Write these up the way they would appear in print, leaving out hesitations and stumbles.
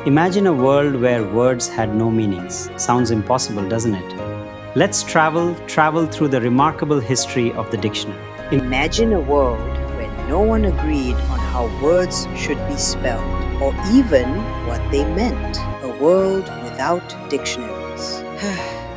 Imagine a world where words had no meanings. Sounds impossible, doesn't it? Let's travel through the remarkable history of the dictionary. Imagine a world where no one agreed on how words should be spelled, or even what they meant. A world without dictionaries.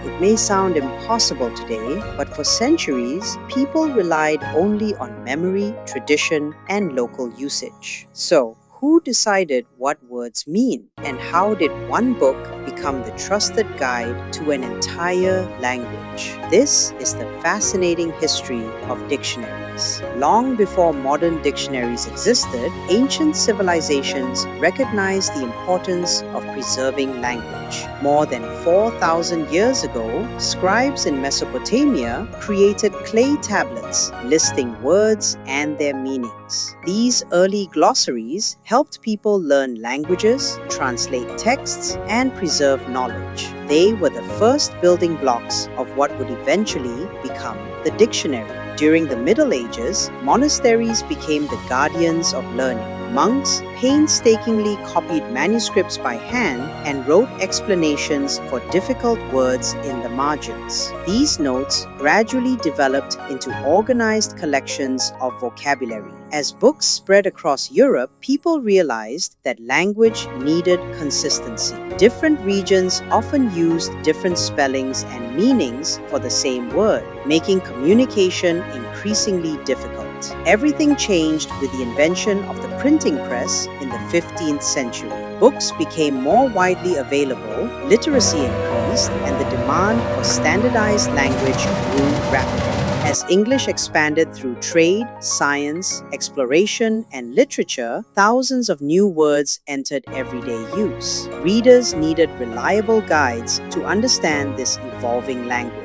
It may sound impossible today, but for centuries, people relied only on memory, tradition, and local usage. So, who decided what words mean? And how did one book become the trusted guide to an entire language? This is the fascinating history of dictionaries. Long before modern dictionaries existed, ancient civilizations recognized the importance of preserving language. More than 4,000 years ago, scribes in Mesopotamia created clay tablets listing words and their meanings. These early glossaries helped people learn languages, translate texts, and preserve knowledge. They were the first building blocks of what would eventually become the dictionary. During the Middle Ages, monasteries became the guardians of learning. Monks painstakingly copied manuscripts by hand and wrote explanations for difficult words in the margins. These notes gradually developed into organized collections of vocabulary. As books spread across Europe, people realized that language needed consistency. Different regions often used different spellings and meanings for the same word, making communication increasingly difficult. Everything changed with the invention of the printing press in the 15th century. Books became more widely available, literacy increased, and the demand for standardized language grew rapidly. As English expanded through trade, science, exploration, and literature, thousands of new words entered everyday use. Readers needed reliable guides to understand this evolving language.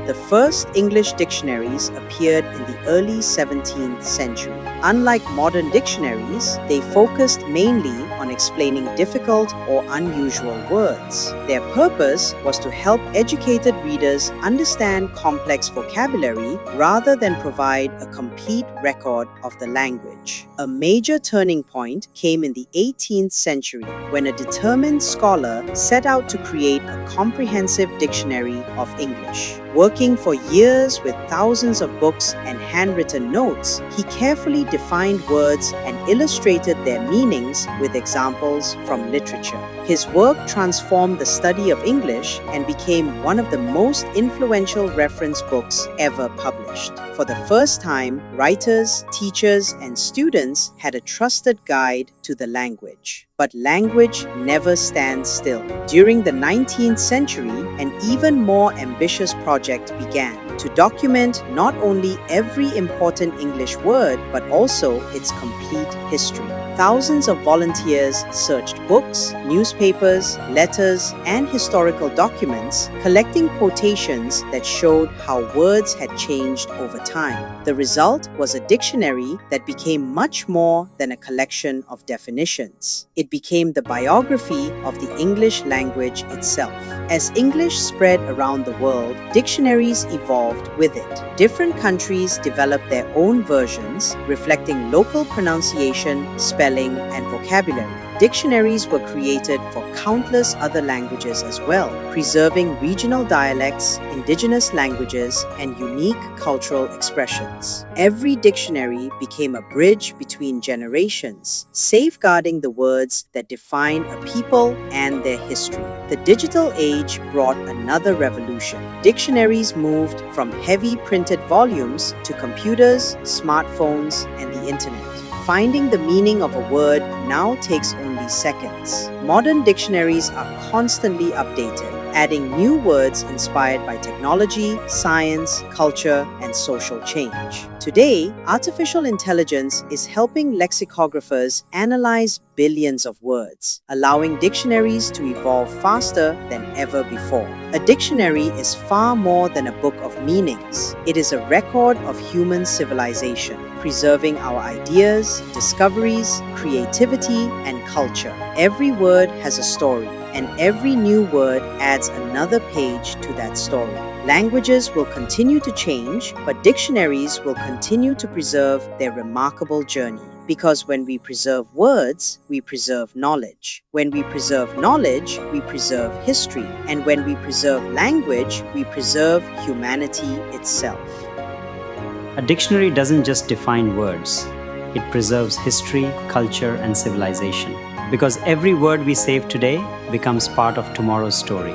The first English dictionaries appeared in the early 17th century. Unlike modern dictionaries, they focused mainly on explaining difficult or unusual words. Their purpose was to help educated readers understand complex vocabulary rather than provide a complete record of the language. A major turning point came in the 18th century when a determined scholar set out to create a comprehensive dictionary of English. Working for years with thousands of books and handwritten notes, he carefully defined words and illustrated their meanings with examples from literature. His work transformed the study of English and became one of the most influential reference books ever published. For the first time, writers, teachers, and students had a trusted guide to the language. But language never stands still. During the 19th century, an even more ambitious project began to document not only every important English word, but also its complete history. Thousands of volunteers searched books, newspapers, letters, and historical documents, collecting quotations that showed how words had changed over time. The result was a dictionary that became much more than a collection of definitions. It became the biography of the English language itself. As English spread around the world, dictionaries evolved with it. Different countries developed their own versions, reflecting local pronunciation, spelling, and vocabulary. Dictionaries were created for countless other languages as well, preserving regional dialects, indigenous languages, and unique cultural expressions. Every dictionary became a bridge between generations, safeguarding the words that define a people and their history. The digital age brought another revolution. Dictionaries moved from heavy printed volumes to computers, smartphones, and the internet. Finding the meaning of a word now takes only seconds. Modern dictionaries are constantly updated, adding new words inspired by technology, science, culture, and social change. Today, artificial intelligence is helping lexicographers analyze billions of words, allowing dictionaries to evolve faster than ever before. A dictionary is far more than a book of meanings. It is a record of human civilization, preserving our ideas, discoveries, creativity, and culture. Every word has a story, and every new word adds another page to that story. Languages will continue to change, but dictionaries will continue to preserve their remarkable journey. Because when we preserve words, we preserve knowledge. When we preserve knowledge, we preserve history. And when we preserve language, we preserve humanity itself. A dictionary doesn't just define words, it preserves history, culture, and civilization. Because every word we save today becomes part of tomorrow's story.